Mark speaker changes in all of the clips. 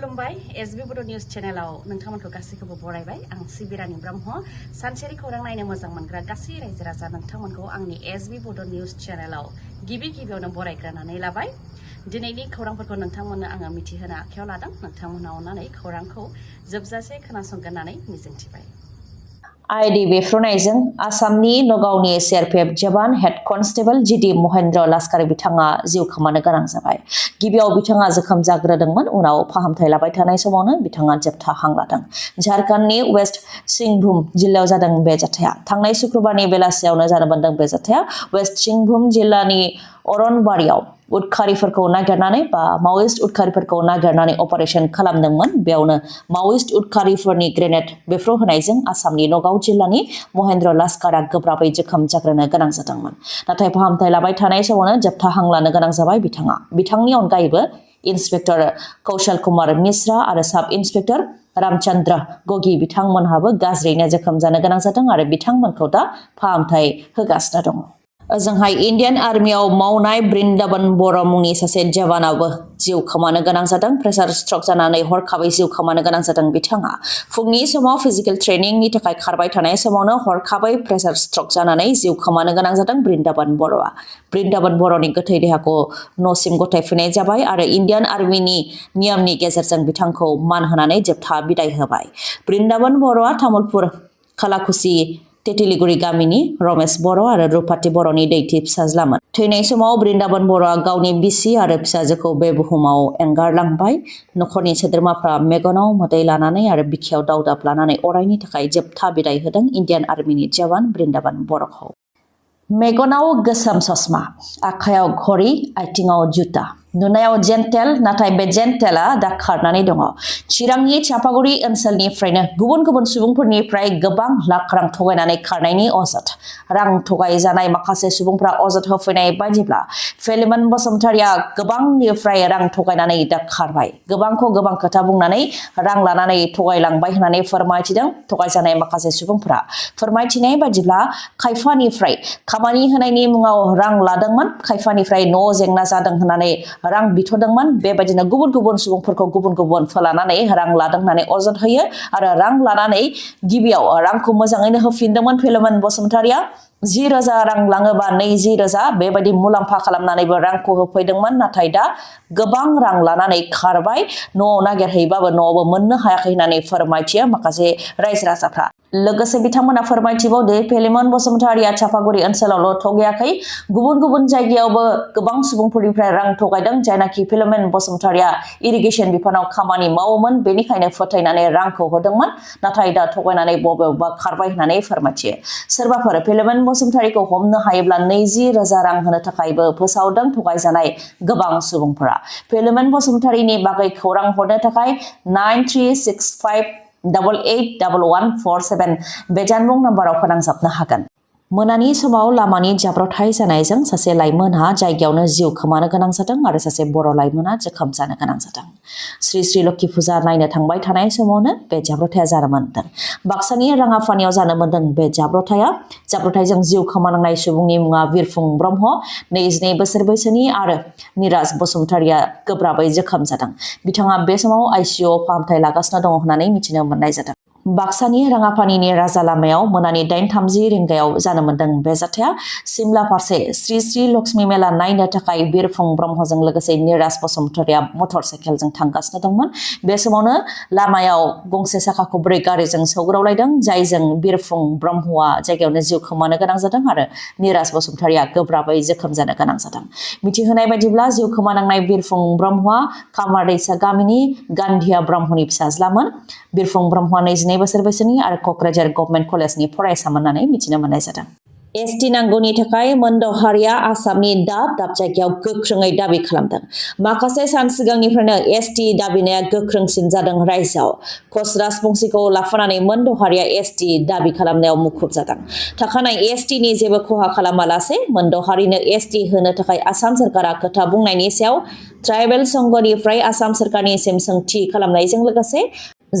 Speaker 1: खुलुमबाय एसबी बड' निउज चेनेलाव नोंथांमोनखौ गासैखौबो बरायबाय आं सिबिरानि ब्रह्म सानसेनि खौरां नायनो मोजां मोनग्रा गासै रायजो राजा नोंथांमोनखौ आंनि एसबी बड' निउज चेनेलाव गिबियावनो बरायग्रोनानै लाबाय दिनैनि खौरांफोरखौ नोंथांमोननो आङो मिथिहोनो आखायाव लादों नोंथांमोना अननानै खौरांखौ जोबजासे खोनासंगोन होननानै मिजिंथिबाय
Speaker 2: आईडी बेफ्रुनायजों आसामनि नगावनि सीआरपीएफ जवान हेड कनस्टेबल जीडी महेन्द्र लास्कारि बिथाङा जिउ खोमानो गोनां जाबाय। गिबियाव बिथाङा जोखोम जाग्रोदोंमोन उनाव फाहामथाय लाबाय थानाय समावनो बिथाङा जोबथा हां लादों। झारखंडनि वेस्ट सिंहभूम जिल्लायाव जादों बे जाथाया। थांनाय शुक्रबारनि बेलासियावनो जानो मोन्दों बे जाथाया। वेस्ट सिंहभूम जिल्लानि अरनबारियाव उदखारिफोरखौ नागिरनानै माओइस्ट उदखारिफोरखौ नागिरनानै अपारेशन खालामदोंमोन। बेयावनो माओइस्ट उदखारिफोरनि ग्रेनेड बेफ्रुहोनायजों आसामनि नगाव जिल्लानि महेन्द्र लास्कारा गोब्राबै जोखोम जाग्रोनो गोनां जादोंमोन। नाथाय फाहामथाय लाबाय थानाय समावनो जोबथा हां लानो गोनां जाबाय बिथाङा। बिथांनि अनगायैबो इन्सपेक्टर कौशल कुमार मिश्रा आरो साब इन्सपेक्टर रामचंद्र गगी बिथांमोनहाबो गाज्रियैनो जोखोम जानो गोनां जादों आरो बिथांमोनखौ दा फाहामथाय होगासिनो दङ। ओजोंहाय इन्डियान आर्मियाव मावनाय बृन्दावन बर' मुंनि सासे जवानाबो जिउ खोमानो गोनां जादों। प्रेसार स्ट्रक जानानै हरखाबै जिउ खोमानो गोनां जादों बिथाङा। फुंनि समाव फिजिकेल ट्रेनिंनि थाखाय खारबाय थानाय समावनो हरखाबै प्रेसार स्ट्रक जानानै जिउ खोमानो गोनां जादों बृन्दावन बर'आ। बृन्दावन बर'नि गोथै देहाखौ न'सिम गथायफिननाय जाबाय आरो इन्डियान आर्मिनि नियमनि गेजेरजों बिथांखौ मान होनानै जोबथा बिदाय होबाय। बृन्दावन बर'आ तामुलपुर खालाकुसि तेतिलिगुरि गामिनि रमेश बर' आरो रुपाति बर'नि दैथि फिसाज्लामोन। थैनाय समाव बृन्दावन बर'आ गावनि बिसि आरो फिसाजोखौ बे बुहुमाव एंगारलांबाय। नखरनि सोद्रोमाफ्रा मेगनाव मोदै लानानै आरो बिखायाव दावदाब लानानै अरायनि थाखाय जोबथा बिदाय होदों इन्डियान आर्मिनि जवान बृन्दावन बर'खौ। मेगनाव गोसोम ससमा, आखायाव घड़ी, आथिङाव जुता। नुनायाव जेन्टेल, नाथाय बे जेन्टेला दा खारनानै दङ। चिरांनि चापागुरि ओनसोलनिफ्रायनो गुबुन सुबुंफोरनिफ्राय गोबां लाख रां थगायनानै खारनायनि अजद। रां थगायजानाय माखासे सुबुंफ्रा अजद होफैनाय बायदिब्ला फेलिमोन बसुमतारिया गोबांनिफ्राय रां थगायनानै दा खारबाय। गोबांखौ गोबां खोथा बुंनानै रां लानानै थगायलांबाय होननानै फोरमायथिदों थगायजानाय माखासे सुबुंफोरा। फोरमायथिनाय बायदिब्ला खायफानिफ्राय खामानि होनायनि मुङाव रां लादोंमोन, खायफानिफ्राय न' जेंना जादों होननानै रां बिथ'दोंमोन। बेबायदिनो गुबुन सुबुंफोरखौ गुबुन फोलानानै रां लादों होननानै अजद होयो आरो रां लानानै गिबियाव रांखौ मोजाङैनो होफिनदोंमोन फेलिमोन बसुमतारिया। 10,000 रां लाङोबा 20,000 बेबायदि मुलाम्फा खालामनानैबो रांखौ होफैदोंमोन। नाथाय दा गोबां रां लानानै खारबाय। न'आव नागिरहैबाबो न'आवबो मोननो हायाखै होननानै फोरमायथियो माखासे रायजो राजाफ्रा। लोगोसे बिथांमोना फोरमायथिबावदो फेलिमोन बसुमतारिया चापागुरि ओनसोलावल' थगायाखै, गुबुन जायगायावबो गोबां सुबुंफोरनिफ्राय रां थगायदों। जायनाखि फेलिमोन बसुमतारिया इरिगेसन बिफानाव खामानि मावोमोन बेनिखायनो फोथायनानै रांखौ होदोंमोन। नाथाय दा थगायनानै बबेयावबा खारबाय होननानै फोरमायथियो। सोरबाफोर फेलिमोन बसुमतारिखौ हमनो हायोब्ला 20,000 रां होनो थाखायबो फोसावदों थगायजानाय गोबां सुबुंफोरा। फेलिमोन बसुमतारिनि बागै खौरां हरनो थाखाय 9365881147 बे जानबुं नाम्बाराव फोनांजाबनो हागोन। मोनानि समाव लामानि जाब्रबथाय जानायजों सासे लाइमोनहा जायगायावनो जिउ खोमानो गोनां जादों आरो सासे बर' लाइमोना जोखोम जानो गोनां जादों। श्री लोखि फुजा नायनो थांबाय थानाय समावनो बे जाब्रबथाया जानो मोन्दों। बाक्सानि राङापानियाव जानो मोन्दों बे जाब्रबथायजों जिउ खोमानांनाय सुबुंनि मुङा बिरफुं ब्रह्म, 22 बोसोर बैसोनि आरो निराज बसुमतारिया गोब्राबै जोखोम जादों। बिथाङा बे समाव आइसिइउआव फाहामथाय लागासिनो दङ होननानै मिथिनो मोननाय जादों। बाक्सानि राङापानिनि राजा लामायाव मोनानि 8:30 रिंगायाव जानो मोन्दों बे जाथाया। सिमला फारसे श्री लक्ष्मी मेला नायनो थाखाय बिरफुं ब्रह्मजों लोगोसे निराज बसुमतारिया मटर साइकेलजों थांगासिनो दंमोन। बे समावनो लामायाव गंसे साखा खबब्रै गारिजों सौग्रावलायदों, जायजों बिरफुं ब्रह्मआ जायगायावनो जिउ खोमानो गोनां जादों आरो निराज बसुमतारिया गोब्राबै जोखोम जानो गोनां जादों। मिथिहोनाय बायदिब्ला जिउ खोमानांनाय बिरफुं ब्रह्मआ खामारदैसा गामिनि गान्धिया ब्रह्मनि फिसाज्लामोन। बिरफुं ब्रह्मआ 22 बोसोर बैसोनि आरो क'क्राझार गभर्नमेन्ट कलेजनि फरायसामोन होननानै मिथिनो मोननाय जादों। एसटि नांगौनि थाखाय मोनद' हारिया आसामनि दाब जायगायाव गोख्रोङै दाबि खालामदों। माखासे सान सिगांनिफ्रायनो एसटि दाबिनाया गोख्रोंसिन जादों रायजोआव। कच राजबंसीखौ लाफानानै मोनद' हारिया एसटि दाबि खालामनायाव मुखुब जादों। थाखानाय एसटिनि जेबो खहा खालामालासे मोनद' हारिनो एसटि होनो थाखाय आसाम सोरखारा खोथा बुंनायनि सायाव ट्राइबेल संघनिफ्राय आसाम सोरखारनिसिम सोंथि खालामनायजों लोगोसे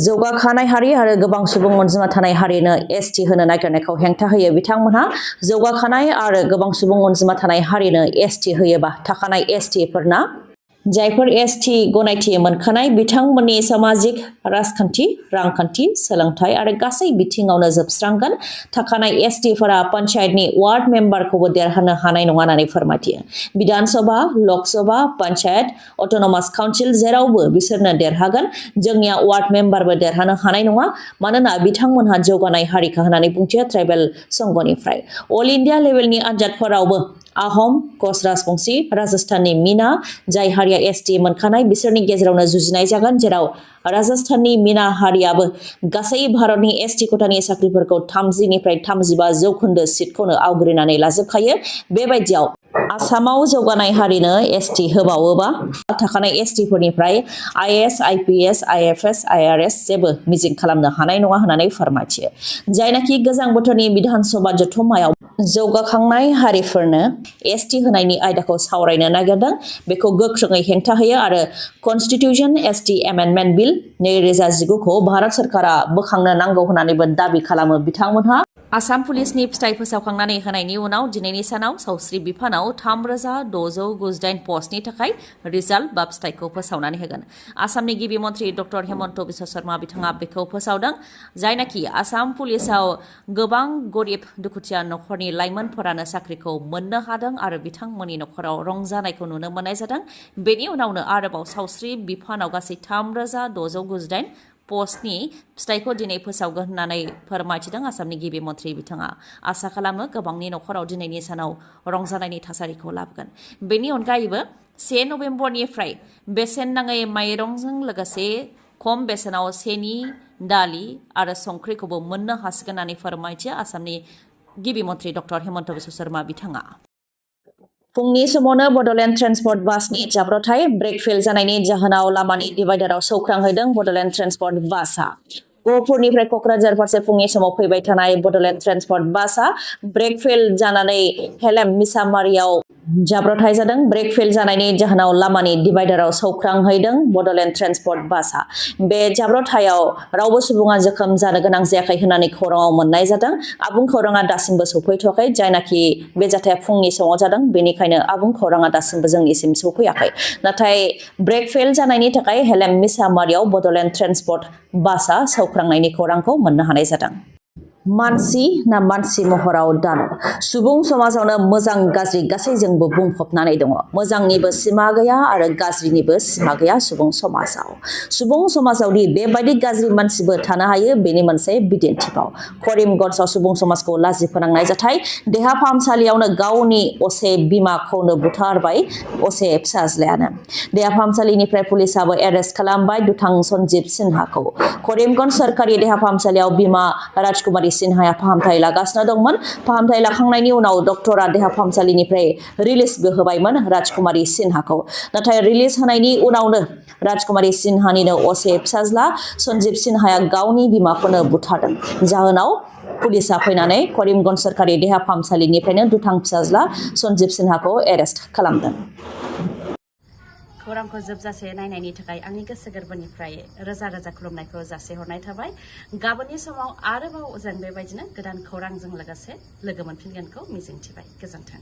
Speaker 2: जौगाखानाय हारि आरो गोबां सुबुं अनजिमा थानाय हारिनो एसटि होनो नागिरनायखौ हेंथा होयो बिथांमोनहा। जौगाखानाय आरो गोबां सुबुं अनजिमा थानाय हारिनो एसटि होयोबा थाखानाय एसटिफोरना जायफोर एसटी गनायथि मोनखानाय बिथांमोननि सामाजिक राजखान्थि रांखान्थि सोलोंथाइ आरो गासै बिथिङावनो जोबस्रांगोन थाखानाय एसटीफोरा पन्चायतनि वार्ड मेम्बारखौबो देरहानो हानाय नङा होननानै फोरमायथियो विधान सभा लोकसभा पन्चायत अट'नमास काउन्सिल जेरावबो बिसोरनो देरहागोन जोंनिया वार्ड मेम्बारबो देरहानो हानाय नङा मानोना बिथांमोनहा जौगानाय हारिखा होननानै बुंथियो ट्राइबेल संघनिफ्राय अल इन्डिया लेभेलनि आनजादफोरावबो आहम कच राजबंशी राजस्थाननि मीना जाय हारिया एसटी मोनखानाय बिसोरनि गेजेरावनो जुजिनाय जागोन जेराव राजस्थाननि मीना हारियाबो गासै भारतनि एसटी खथानि साख्रिफोरखौ 30निफ्राय 35% सिटखौनो आवग्रिनानै लाजोबखायो बेबायदियाव आसामाव जौगानाय हारिनो एसटी होबावोबा थाखानाय एसटीफोरनिफ्राय आईएएस आईपीएस आईएफएस आईआरएस जेबो मिजिं खालामनो हानाय नङा होननानै फोरमायथियो जायनाखि गोजां बोथोरनि विधान सभा जथुम्मायाव जौगाखांनाय हारिफोरनो एसटी होनायनि आयदाखौ सावरायनो नागिरदों बेखौ गोख्रोङै हेंथा होयो आरो कन्स्टिटिउशन एसटी एमेन्डमेन्ट बिल 2019 खौ भारत सरकारा बोखांनो नांगौ होननानैबो दाबि खालामो बिथांमोनहा आसाम पुलिसनि फिथाइ फोसावखांनानै होनायनि उनाव दिनैनि सानाव सावस्रि बिफानाव 3698 पस्टनि थाखाय रिजाल्ट बा फिथाइखौ फोसावनानै होगोन आसामनि गिबि मन्थ्रि डक्टर हेमन्त बिश्व शर्मा बिथाङा बेखौ फोसावदों जायनाखि आसाम पुलिसाव गोबां गरिब दुखुथिया नखरनि लाइमोनफोरानो साख्रिखौ मोननो हादों आरो बिथांमोननि नखराव रंजानायखौ नुनो मोननाय जादों बेनि उनावनो आरोबाव सावस्रि बिफानाव गासै 3698 पस्टनि फिथाइखौ दिनै फोसावगोन होननानै फोरमायथिदों आसामनि गिबि मन्थ्रि बिथाङा आसा खालामो गोबांनि नखराव दिनैनि सानाव रंजानायनि थासारिखौ लाबोगोन बेनि अनगायैबो 1 नभेम्बरनिफ्राय बेसेन नाङै माइरंजों लोगोसे खम बेसेनाव सेनि दालि आरो संख्रिखौबो मोननो हासिगोन होननानै फोरमायथियो आसामनि गिबि मन्थ्रि डक्टर हेमन्त बिश्व शर्मा बिथाङा फुंनि समावनो बडलेण्ड ट्रेन्सपर्ट बासनि जाब्रबथाय ब्रेक फेल जानायनि जाहोनाव लामानि डिभाइडाराव सौख्रांहैदों बडलेण्ड ट्रेन्सपर्ट बासआ गहपुरनिफ्राय कक्राझार फारसे फुंनि समाव फैबाय थानाय बडलेण्ड ट्रेन्सपर्ट बासआ ब्रेक फेल जानानै हेलेम मिसामारियाव जाब्रबथाय जादों ब्रेक फेल जानायनि जाहोनाव लामानि डिभाइडाराव सौख्रांहैदों बडलेण्ड ट्रेन्सपर्ट बासआ बे जाब्रबथायाव रावबो सुबुङा जोखोम जानो गोनां जायाखै होननानै खौराङाव मोननाय जादों आबुं खौराङा दासिमबो सौफैथ'वाखै जायनाखि बे जाथाया फुंनि समाव जादों बेनिखायनो आबुं खौराङा दासिमबो जोंनिसिम सौफैयाखै नाथाय ब्रेक फेल जानायनि थाखाय हेलेम मिसामारियाव बडलेण्ड ट्रेन्सपर्ट बासआ सौख्रांनायनि खौरांखौ मोननो हानाय जादों मानसि ना मानसि महराव दानब सुबुं समाजावनो मोजां गाज्रि गासैजोंबो बुंफबनानै दङ मोजांनिबो सिमा गैया आरो गाज्रिनिबो सिमा गैया सुबुं समाजावदि बेबायदि गाज्रि मानसिबो थानो हायो बेनि मोनसे बिदिन्थिबाव करिमगन्जआव सुबुं समाजखौ लाजि फोनांनाय जाथाय देहा फाहामसालियावनो गावनि असे बिमाखौनो बुथारबाय असे फिसाज्लायानो देहा फाहामसालिनिफ्राय पुलिसाबो एरेस्ट खालामबाय दुथां सन्जीब सिन्हाखौ करिमगन्ज सरकारि देहा फाहामसालियाव बिमा राजकुमारी सिन्हाया फाहामथाय लागासिनो दंमोन फाहामथाय लाखांनायनि उनाव डक्टरा देहा फाहामसालिनिफ्राय रिलिजबो होबायमोन राजकुमारी सिन्हाखौ नाथाय रिलिज होनायनि उनावनो राजकुमारी सिन्हानिनो असे फिसाज्ला सन्जीब सिन्हाया गावनि बिमाखौनो बुथारदों जाहोनाव पुलिसा फैनानै करिमगन्ज सरकारि देहा फाहामसालिनिफ्रायनो दुथां फिसाज्ला सन्जीब सिन्हाखौ एरेस्ट खालामदों
Speaker 1: खौरांखौ जोबजासे नायनायनि थाखाय आंनि गोसो गोरबोनिफ्राय रोजा रोजा खुलुमनायखौ जासिहरनाय थाबाय गाबोननि समाव आरोबाव जों बेबायदिनो गोदान खौरांजों लोगोसे लोगो मोनफिनगोनखौ मिजिंथिबाय गोजोन्थों